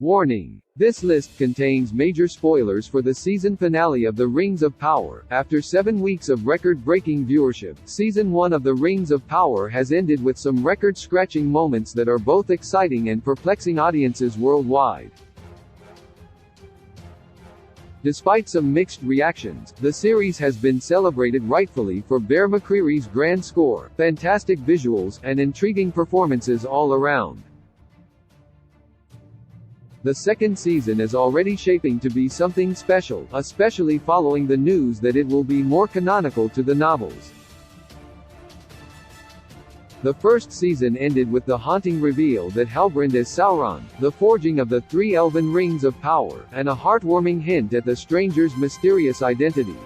Warning: this list contains major spoilers for the season finale of The Rings of Power. After 7 weeks of record-breaking viewership, Season 1 of The Rings of Power has ended with some record-scratching moments that are both exciting and perplexing audiences worldwide. Despite some mixed reactions, the series has been celebrated rightfully for Bear McCreary's grand score, fantastic visuals, and intriguing performances all around. The second season is already shaping to be something special, especially following the news that it will be more canonical to the novels. The first season ended with the haunting reveal that Halbrand is Sauron, the forging of the 3 elven rings of power, and a heartwarming hint at the stranger's mysterious identity.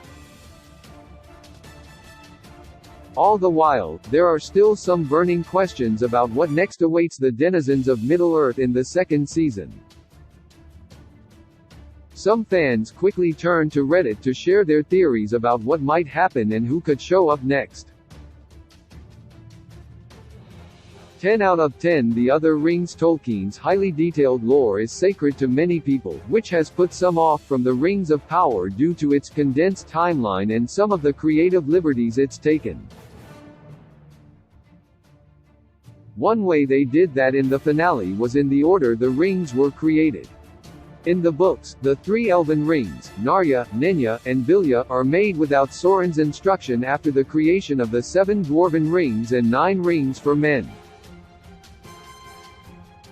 All the while, there are still some burning questions about what next awaits the denizens of Middle-earth in the second season. Some fans quickly turned to Reddit to share their theories about what might happen and who could show up next. 10 out of 10 The Other Rings. Tolkien's highly detailed lore is sacred to many people, which has put some off from The Rings of Power due to its condensed timeline and some of the creative liberties it's taken. One way they did that in the finale was in the order the rings were created. In the books, the 3 elven rings, Narya, Nenya, and Vilya, are made without Sauron's instruction after the creation of the 7 dwarven rings and 9 rings for men.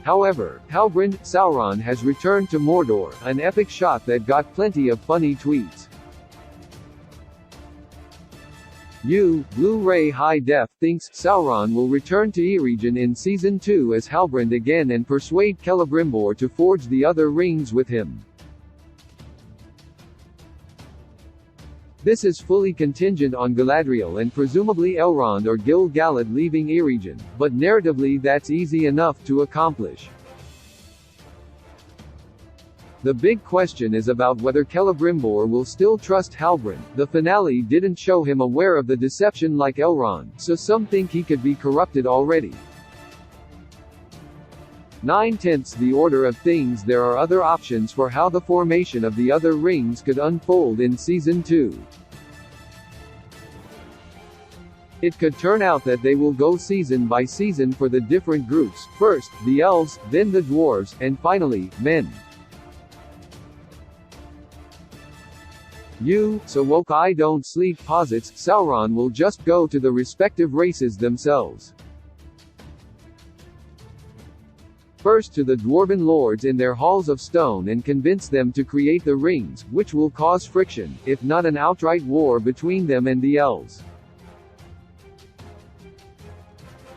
However, Halbrand, Sauron has returned to Mordor, an epic shot that got plenty of funny tweets. Blu-ray High Def thinks Sauron will return to Eregion in Season 2 as Halbrand again and persuade Celebrimbor to forge the other rings with him. This is fully contingent on Galadriel and presumably Elrond or Gil-galad leaving Eregion, but narratively that's easy enough to accomplish. The big question is about whether Celebrimbor will still trust Halbrand. The finale didn't show him aware of the deception like Elrond, so some think he could be corrupted already. 9/10 The order of things. There are other options for how the formation of the other rings could unfold in Season 2. It could turn out that they will go season by season for the different groups, first, the elves, then the dwarves, and finally, men. So woke I don't sleep posits, Sauron will just go to the respective races themselves. First to the dwarven lords in their halls of stone and convince them to create the rings, which will cause friction, if not an outright war between them and the elves.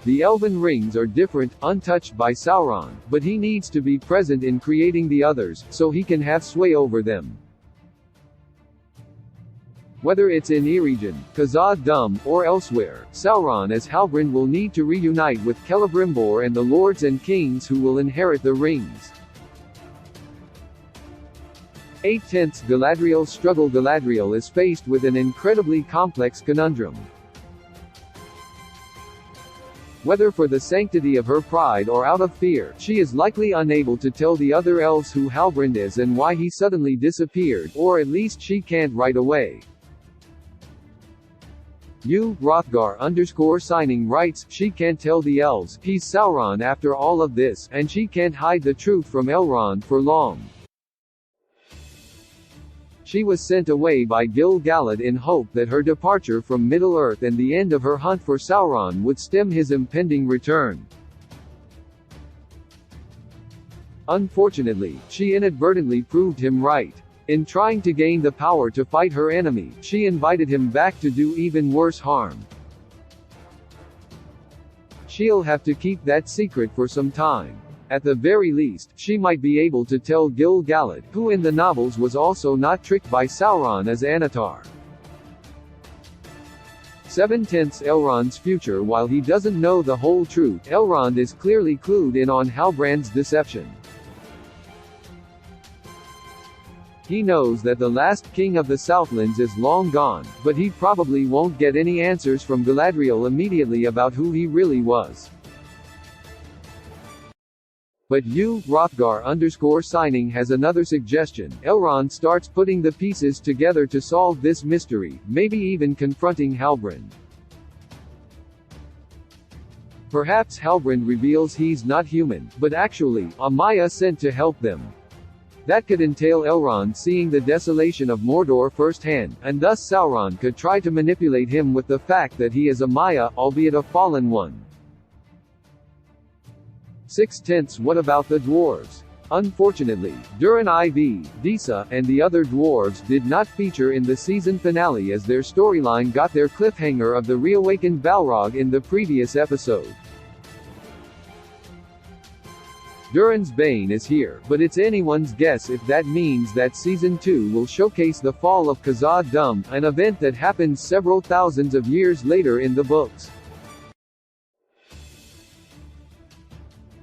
The elven rings are different, untouched by Sauron, but he needs to be present in creating the others, so he can have sway over them. Whether it's in Eregion, Khazad-dûm, or elsewhere, Sauron as Halbrand will need to reunite with Celebrimbor and the lords and kings who will inherit the rings. 8/10 Galadriel's struggle. Galadriel is faced with an incredibly complex conundrum. Whether for the sanctity of her pride or out of fear, she is likely unable to tell the other elves who Halbrand is and why he suddenly disappeared, or at least she can't right away. Rothgar_signing writes, she can't tell the elves he's Sauron after all of this, and she can't hide the truth from Elrond for long. She was sent away by Gil-galad in hope that her departure from Middle-earth and the end of her hunt for Sauron would stem his impending return. Unfortunately, she inadvertently proved him right. In trying to gain the power to fight her enemy, she invited him back to do even worse harm. She'll have to keep that secret for some time. At the very least, she might be able to tell Gil-galad, who in the novels was also not tricked by Sauron as Annatar. 7/10 Elrond's future. While he doesn't know the whole truth, Elrond is clearly clued in on Halbrand's deception. He knows that the last king of the Southlands is long gone, but he probably won't get any answers from Galadriel immediately about who he really was. But Rothgar_signing has another suggestion. Elrond starts putting the pieces together to solve this mystery, maybe even confronting Halbrand. Perhaps Halbrand reveals he's not human, but actually, a Maya sent to help them. That could entail Elrond seeing the desolation of Mordor firsthand, and thus Sauron could try to manipulate him with the fact that he is a Maya, albeit a fallen one. 6/10. What about the dwarves? Unfortunately, Durin IV, Disa, and the other dwarves did not feature in the season finale as their storyline got their cliffhanger of the reawakened Balrog in the previous episode. Durin's Bane is here, but it's anyone's guess if that means that Season 2 will showcase the fall of Khazad-dûm, an event that happens several thousands of years later in the books.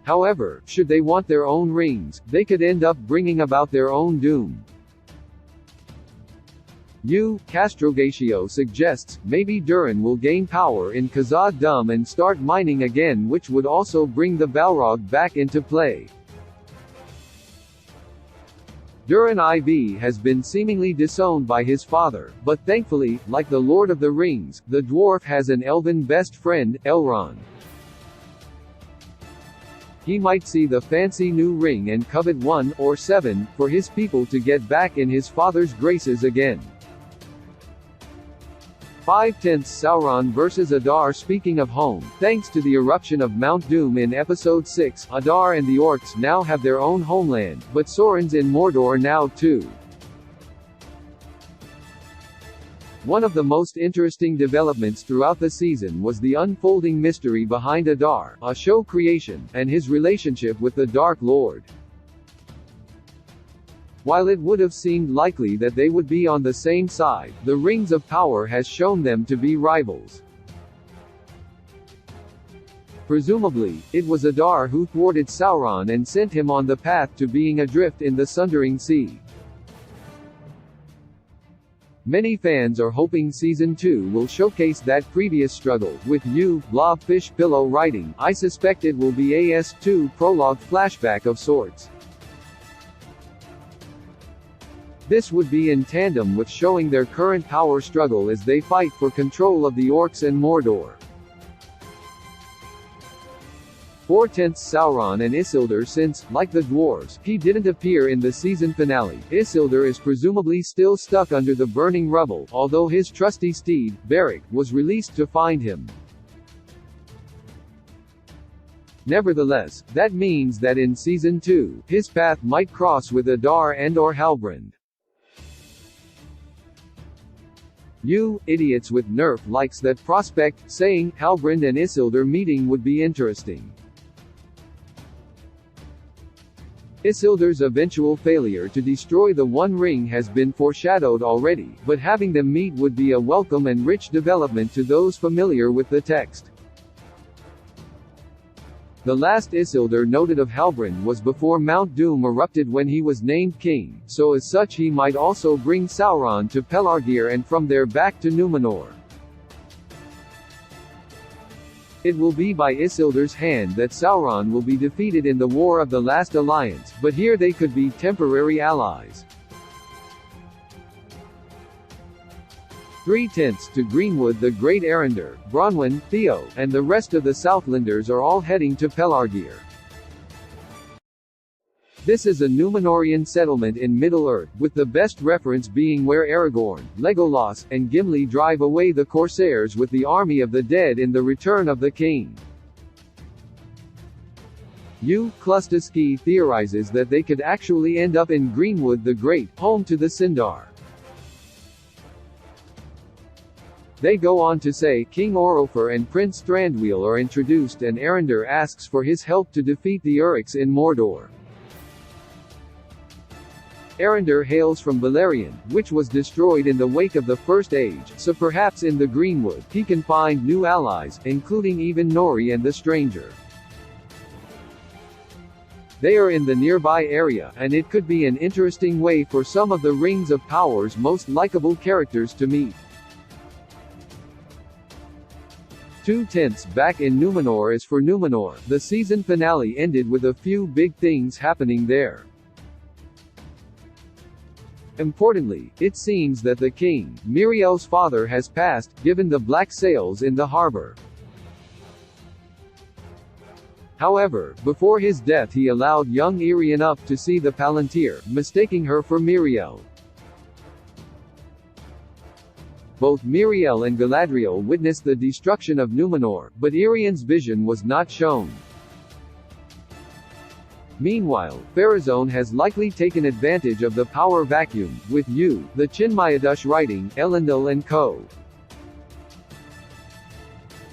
However, should they want their own rings, they could end up bringing about their own doom. Castrogatio suggests, maybe Durin will gain power in Khazad-dûm and start mining again, which would also bring the Balrog back into play. Durin IV has been seemingly disowned by his father, but thankfully, like the Lord of the Rings, the dwarf has an elven best friend, Elrond. He might see the fancy new ring and covet 1, or 7, for his people to get back in his father's graces again. 5/10. Sauron vs Adar. Speaking of home, thanks to the eruption of Mount Doom in Episode 6, Adar and the Orcs now have their own homeland, but Sauron's in Mordor now too. One of the most interesting developments throughout the season was the unfolding mystery behind Adar, a show creation, and his relationship with the Dark Lord. While it would have seemed likely that they would be on the same side, the Rings of Power has shown them to be rivals. Presumably, it was Adar who thwarted Sauron and sent him on the path to being adrift in the Sundering Sea. Many fans are hoping Season 2 will showcase that previous struggle, with Blobfish Pillow writing, I suspect it will be a S2 prologue flashback of sorts. This would be in tandem with showing their current power struggle as they fight for control of the Orcs and Mordor. 4/10. Sauron and Isildur. Since, like the dwarves, he didn't appear in the season finale, Isildur is presumably still stuck under the burning rubble, although his trusty steed, Beric, was released to find him. Nevertheless, that means that in Season 2, his path might cross with Adar and/or Halbrand. Idiots with Nerf likes that prospect, saying, Halbrand and Isildur meeting would be interesting. Isildur's eventual failure to destroy the One Ring has been foreshadowed already, but having them meet would be a welcome and rich development to those familiar with the text. The last Isildur noted of Halbrand was before Mount Doom erupted when he was named king, so as such he might also bring Sauron to Pelargir and from there back to Numenor. It will be by Isildur's hand that Sauron will be defeated in the War of the Last Alliance, but here they could be temporary allies. 3/10 to Greenwood. The Great Erendur, Bronwyn, Theo, and the rest of the Southlanders are all heading to Pelargir. This is a Númenórean settlement in Middle-earth, with the best reference being where Aragorn, Legolas, and Gimli drive away the Corsairs with the army of the dead in The Return of the King. Klustaski theorizes that they could actually end up in Greenwood the Great, home to the Sindar. They go on to say, King Orofer and Prince Thranduil are introduced and Erendur asks for his help to defeat the Uruks in Mordor. Erendur hails from Beleriand, which was destroyed in the wake of the First Age, so perhaps in the Greenwood, he can find new allies, including even Nori and the Stranger. They are in the nearby area, and it could be an interesting way for some of the Rings of Power's most likable characters to meet. 2/10 back in Numenor is for Numenor. The season finale ended with a few big things happening there. Importantly, it seems that the king, Miriel's father, has passed, given the black sails in the harbor. However, before his death he allowed young Irian up to see the Palantir, mistaking her for Miriel. Both Miriel and Galadriel witnessed the destruction of Numenor, but Irian's vision was not shown. Meanwhile, Pharazôn has likely taken advantage of the power vacuum, with Yu, the Chinmayadush writing, Elendil and co.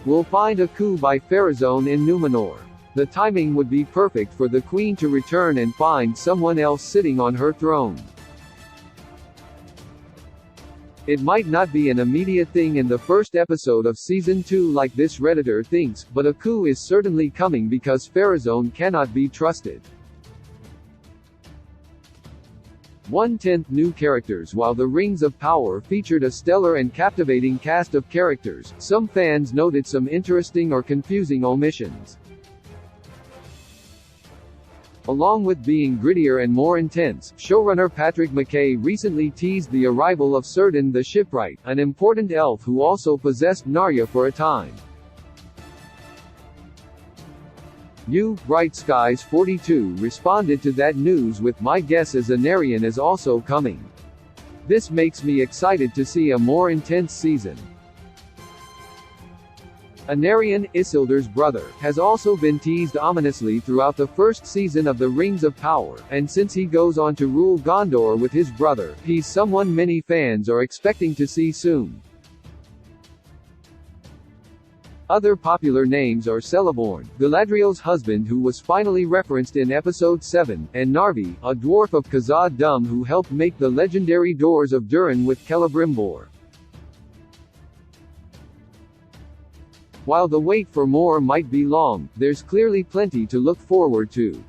We'll find a coup by Pharazôn in Numenor. The timing would be perfect for the queen to return and find someone else sitting on her throne. It might not be an immediate thing in the first episode of Season 2 like this Redditor thinks, but a coup is certainly coming because Pharazôn cannot be trusted. 1/10 new characters. While The Rings of Power featured a stellar and captivating cast of characters, some fans noted some interesting or confusing omissions. Along with being grittier and more intense, showrunner Patrick McKay recently teased the arrival of Círdan the Shipwright, an important elf who also possessed Narya for a time. Yu, Bright Skies 42 responded to that news with "My guess is Anarion is also coming. This makes me excited to see a more intense season." Anarion, Isildur's brother, has also been teased ominously throughout the first season of The Rings of Power, and since he goes on to rule Gondor with his brother, he's someone many fans are expecting to see soon. Other popular names are Celeborn, Galadriel's husband who was finally referenced in Episode 7, and Narvi, a dwarf of Khazad-dûm who helped make the legendary Doors of Durin with Celebrimbor. While the wait for more might be long, there's clearly plenty to look forward to.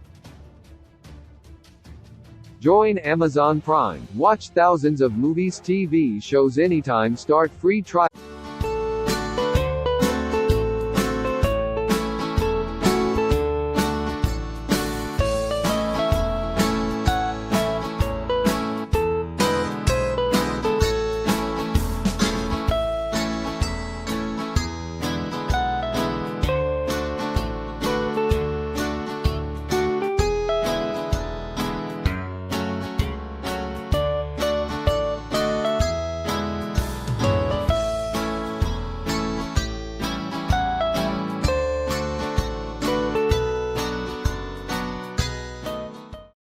Join Amazon Prime. Watch thousands of movies, TV shows anytime. Start free trial.